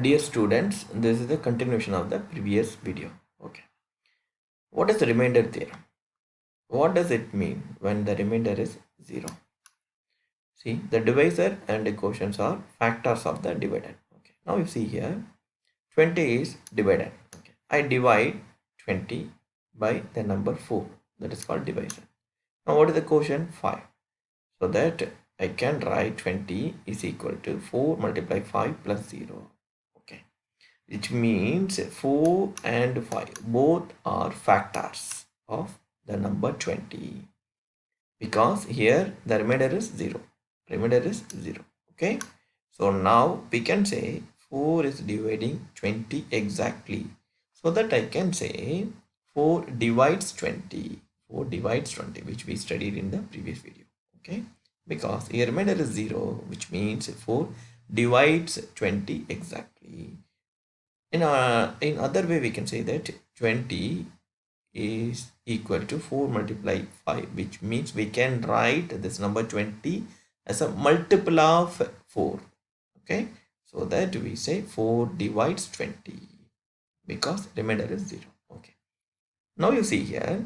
Dear students, this is the continuation of the previous video. Okay. What is the remainder theorem? What does it mean when the remainder is 0? See, the divisor and the quotients are factors of the dividend. Okay. Now you see here, 20 is dividend. Okay. I divide 20 by the number 4. That is called divisor. Now what is the quotient? 5. So that I can write 20 is equal to 4 multiplied 5 plus 0. Okay. Which means 4 and 5 both are factors of the number 20, because here the remainder is 0. Okay, so now we can say 4 is dividing 20 exactly, so that I can say 4 divides 20. 4 divides 20, which we studied in the previous video. Okay, because here remainder is 0, which means 4 divides 20 exactly. In other way, we can say that 20 is equal to 4 multiply 5, which means we can write this number 20 as a multiple of 4. Okay, so that we say 4 divides 20, because remainder is 0. Okay, now you see here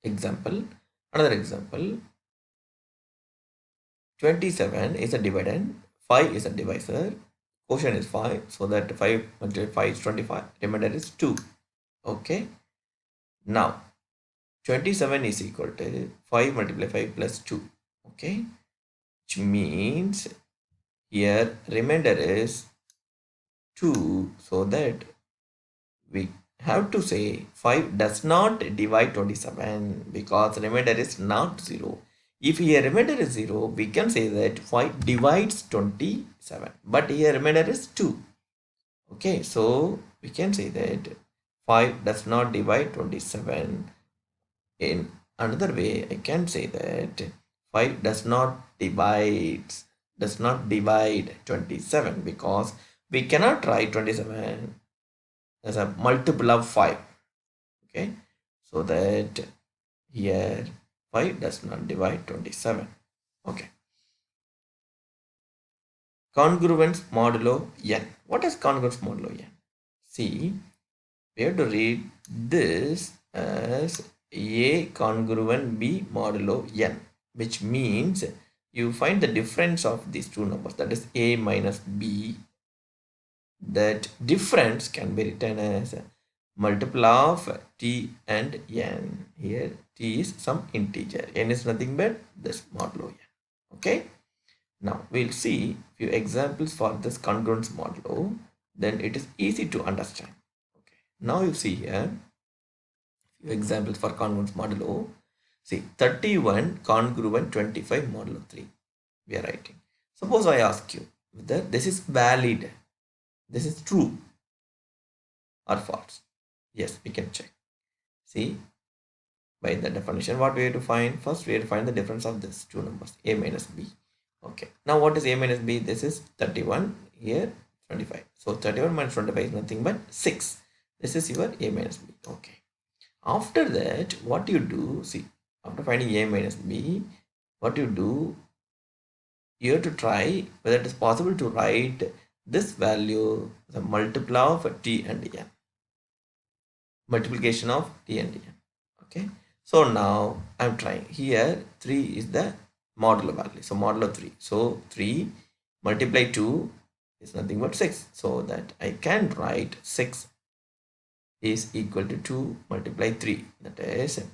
another example. 27 is a dividend, 5 is a divisor, quotient is 5, so that 5 multiplied 5 is 25, remainder is 2. Okay, now 27 is equal to 5 multiplied 5 plus 2. Okay, which means here remainder is 2, so that we have to say 5 does not divide 27, because remainder is not 0. If here remainder is 0, we can say that 5 divides 27, but here remainder is 2. Okay, so we can say that 5 does not divide 27. In another way, I can say that 5 does not divide 27, because we cannot write 27 as a multiple of 5. Okay, so that here 5 does not divide 27. Okay, congruence modulo n. What is congruence modulo n? See, we have to read this as A congruent B modulo n, which means you find the difference of these two numbers, that is A minus B. That difference can be written as multiple of t and n. Here t is some integer, n is nothing but this modulo n. Okay, now we'll see few examples for this congruence modulo, then it is easy to understand. Okay, now you see here few examples for congruence modulo. See, 31 congruent 25 modulo 3 we are writing. Suppose I ask you whether this is valid, this is true or false. Yes, we can check. See, by the definition, what we have to find? First, we have to find the difference of these two numbers, A minus B. Okay, now what is A minus B? This is 31, here 25. So 31 minus 25 is nothing but 6. This is your A minus B. Okay, after that, what you do? See, after finding A minus B, what you do? You have to try whether it is possible to write this value the multiple of t and n, multiplication of t and n. Okay, so now I'm trying. Here 3 is the modulo value, so modulo 3. So 3 multiply 2 is nothing but 6, so that I can write 6 is equal to 2 multiply 3, that is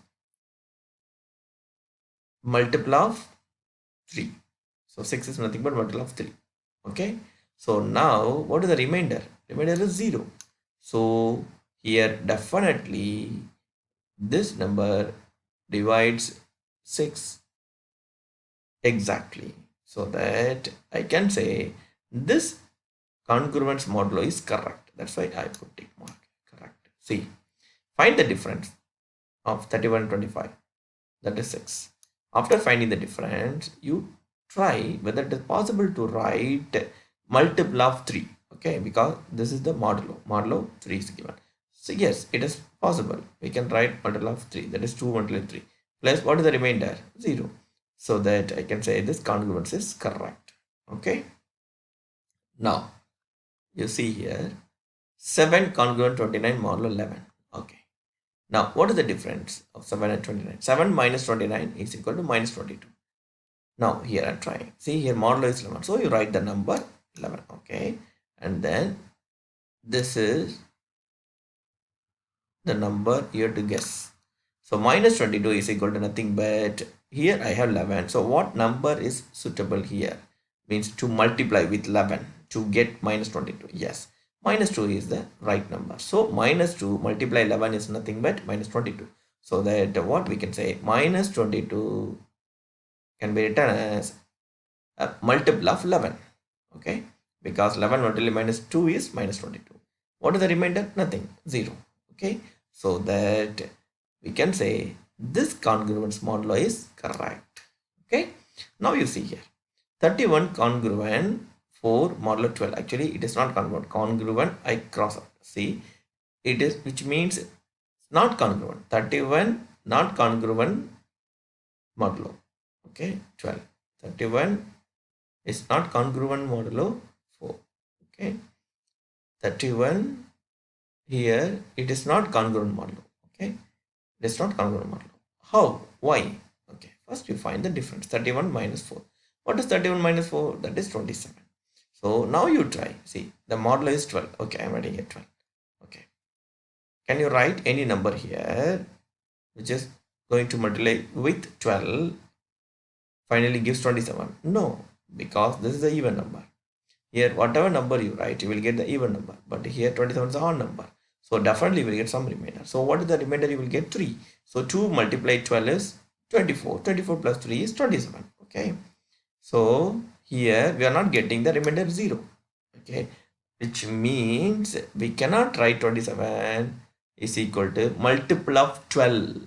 multiple of 3. So 6 is nothing but multiple of 3. Okay, so now what is the remainder? Remainder is 0. So here definitely this number divides 6 exactly, so that I can say this congruence modulo is correct. That's why I put tick mark, correct. See, find the difference of 31 and 25, that is 6. After finding the difference, you try whether it is possible to write multiple of 3. Okay, because this is the modulo 3 is given. So yes, it is possible. We can write multiple of 3, that is 2 multiplied 3 plus what is the remainder? 0. So that I can say this congruence is correct. Okay, now you see here 7 congruent 29 modulo 11. Okay. Now, what is the difference of 7 and 29? 7 minus 29 is equal to minus 22. Now, here I'm trying. See here modulo is 11. So, you write the number 11. Okay. And then this is the number here to guess. So, minus 22 is equal to nothing but here I have 11. So, what number is suitable here? Means to multiply with 11 to get minus 22. Yes. Minus 2 is the right number. So, minus 2 multiply 11 is nothing but minus 22. So, that what we can say minus 22 can be written as a multiple of 11. Okay. Because 11 multiplied minus 2 is minus 22. What is the remainder? Nothing. 0. Okay. So, that we can say this congruence modulo is correct. Okay. Now, you see here 31 congruent 4 modulo 12. Actually, it is not congruent. Congruent I cross out. See, it is, which means not congruent. 31 not congruent modulo. Okay, 12. 31 is not congruent modulo 4. Okay, 31 here it is not congruent modulo. Okay, it is not congruent modulo. How? Why? Okay, first you find the difference. 31 minus 4. What is 31 minus 4? That is 27. So now you try. See, the modulo is 12. Okay, I am writing here 12. Okay. Can you write any number here which is going to multiply with 12 finally gives 27? No, because this is the even number. Here, whatever number you write, you will get the even number. But here, 27 is an odd number. So definitely you will get some remainder. So what is the remainder? You will get 3. So 2 multiplied 12 is 24. 24 plus 3 is 27. Okay. So here we are not getting the remainder 0. Okay. Which means we cannot write 27 is equal to multiple of 12.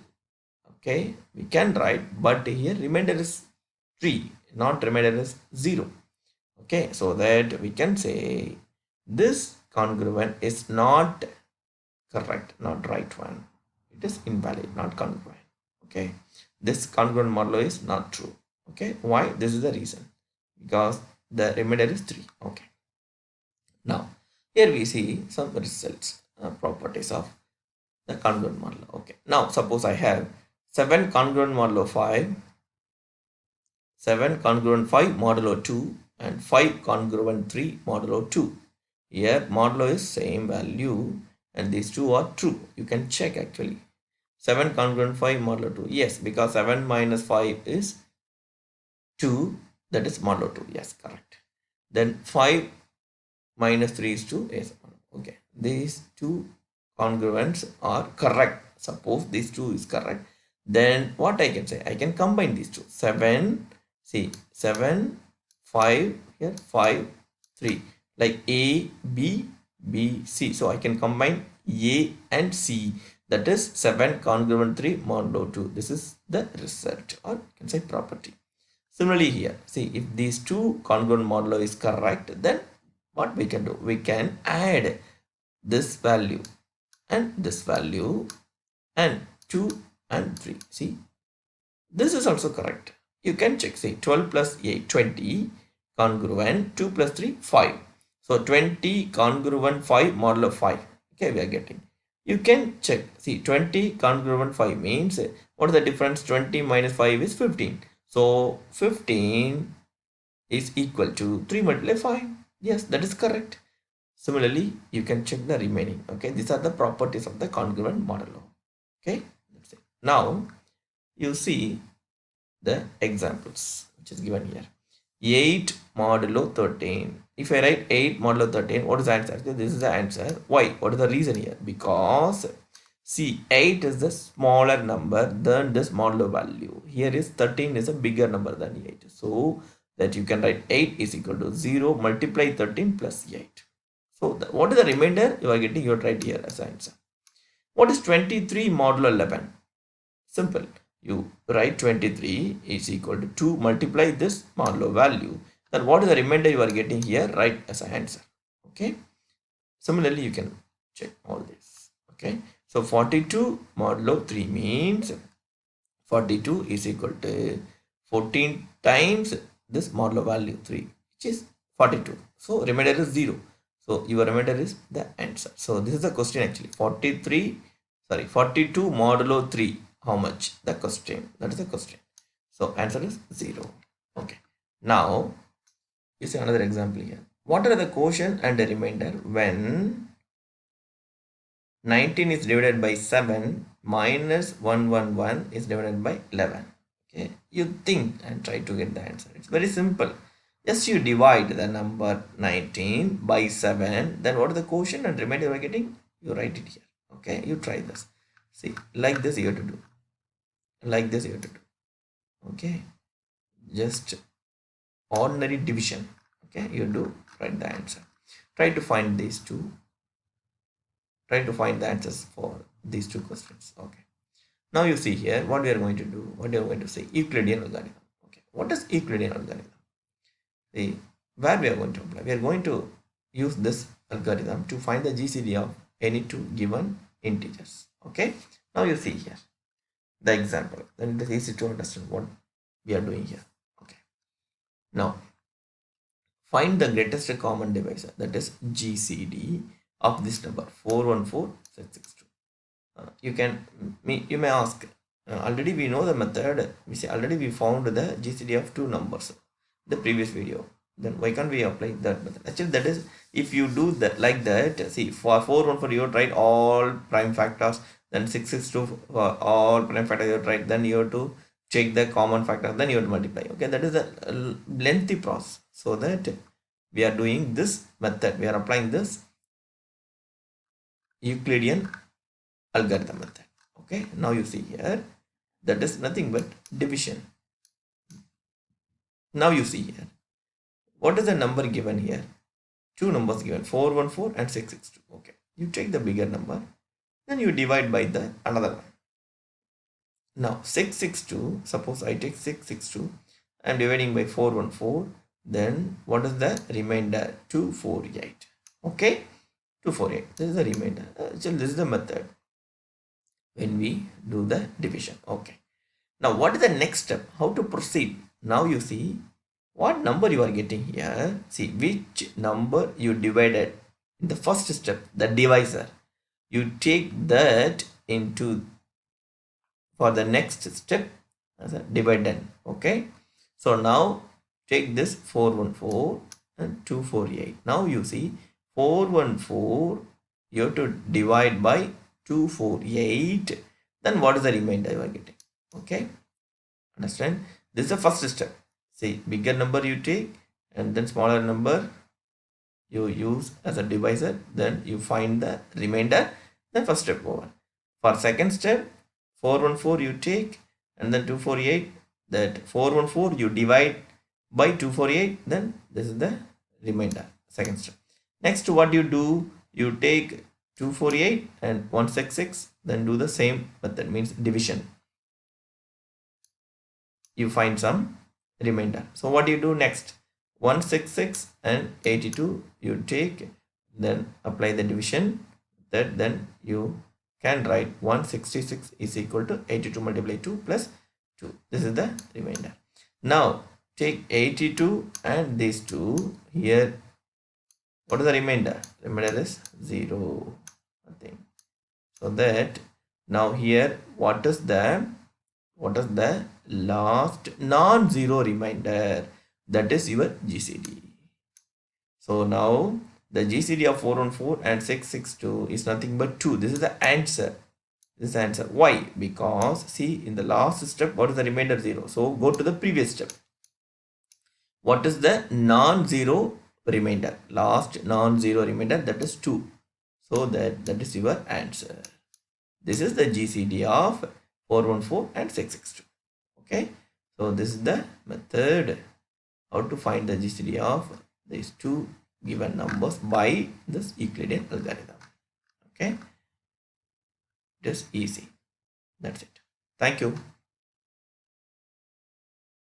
Okay. We can write, but here remainder is 3, not remainder is 0. Okay. So that we can say this congruent is not correct, not right one. It is invalid, not congruent. Okay. This congruent modulo is not true. Okay. Why? This is the reason. Because the remainder is 3. Okay. Now, here we see some results, properties of the congruent modulo. Okay. Now, suppose I have 7 congruent modulo 5, 7 congruent 5 modulo 2, and 5 congruent 3 modulo 2. Here, modulo is same value, and these two are true. You can check actually. 7 congruent 5 modulo 2. Yes, because 7 minus 5 is 2. That is modulo 2. Yes, correct. Then 5 minus 3 is 2. Yes, okay. These two congruents are correct. Suppose these two is correct. Then what I can say? I can combine these two. 7, see, 7, 5, here 5, 3. Like A, B, B, C. So I can combine A and C. That is 7 congruent 3 modulo 2. This is the result, or you can say property. Similarly here, see, if these two congruent modulo is correct, then what we can do? We can add this value and this value and 2 and 3. See, this is also correct. You can check. See, 12 plus 8, 20 congruent, 2 plus 3, 5. So 20 congruent 5 modulo 5. Okay, we are getting. You can check. See, 20 congruent 5 means what is the difference? 20 minus 5 is 15. So 15 is equal to 3 multiplied 5. Yes, that is correct. Similarly, you can check the remaining. Okay, these are the properties of the congruent modulo. Okay, that's it. Now you see the examples which is given here. 8 modulo 13. If I write 8 modulo 13, what is the answer? This is the answer. Why? What is the reason here? Because see, 8 is the smaller number than this modulo value. Here is 13 is a bigger number than 8. So that you can write 8 is equal to 0 multiply 13 plus 8. So what is the remainder? You are getting your right here as answer. What is 23 modulo 11? Simple. You write 23 is equal to 2 multiply this modulo value. Then what is the remainder you are getting here? Right as an answer. Okay. Similarly, you can check all this. Okay. So 42 modulo 3 means 42 is equal to 14 times this modulo value 3, which is 42. So remainder is 0. So your remainder is the answer. So this is the question actually. 42 modulo 3. How much? The question. That is the question. So answer is 0. Okay. Now you see another example here. What are the quotient and the remainder when 19 is divided by 7 minus 111 is divided by 11? Okay, you think and try to get the answer. It's very simple. Just you divide the number 19 by 7, then what is the quotient and remainder you are getting? You write it here. Okay, you try this. See, like this you have to do. Like this you have to do. Okay, just ordinary division. Okay, you do write the answer. Try to find these two. Try to find the answers for these two questions. Okay. Now you see here what we are going to do. What we are going to say Euclidean algorithm. Okay. What is Euclidean algorithm? See, where we are going to apply? We are going to use this algorithm to find the GCD of any two given integers. Okay. Now you see here the example. Then it is easy to understand what we are doing here. Okay. Now find the greatest common divisor, that is GCD of this number 414662. You may ask, already we know the method. We say already we found the GCD of two numbers the previous video. Then why can't we apply that method? Actually, that is, if you do that like that, see, for 414 you write all prime factors, then 662 for all prime factors you write, then you have to check the common factor, then you have to multiply. Okay, that is a lengthy process. So that we are doing this method, we are applying this Euclidean algorithm method. Okay, now you see here that is nothing but division. Now you see here what is the number given here? Two numbers given, 414 and 662. Okay, you take the bigger number, then you divide by the another one. Now 662, suppose I take 662, I am dividing by 414, then what is the remainder? 248. Okay, 248, this is the remainder. So this is the method when we do the division. Okay, now what is the next step? How to proceed? Now you see what number you are getting here. See which number you divided in the first step, the divisor. You take that into for the next step as a dividend. Okay, so now take this 414 and 248. Now you see 414 you have to divide by 248, then what is the remainder you are getting? Okay, understand? This is the first step. See, bigger number you take and then smaller number you use as a divisor, then you find the remainder, then first step over. For second step, 414 you take and then 248, that 414 you divide by 248, then this is the remainder, second step. Next, what you do, you take 248 and 166, then do the same method, means division. You find some remainder. So what you do next? 166 and 82 you take, then apply the division, that then you can write 166 is equal to 82 multiplied 2 plus 2. This is the remainder. Now take 82 and these two here. What is the remainder? Remainder is 0. Nothing. So that now here what is the last non-zero remainder? That is your GCD. So now the GCD of 414 and 662 is nothing but 2. This is the answer. This is the answer. Why? Because see, in the last step, what is the remainder? 0. So go to the previous step. What is the non-zero remainder? Last non-zero remainder, that is 2. So that is your answer. This is the GCD of 414 and 662. Okay. So this is the method how to find the GCD of these two given numbers by this Euclidean algorithm. Okay. Just easy. That's it. Thank you.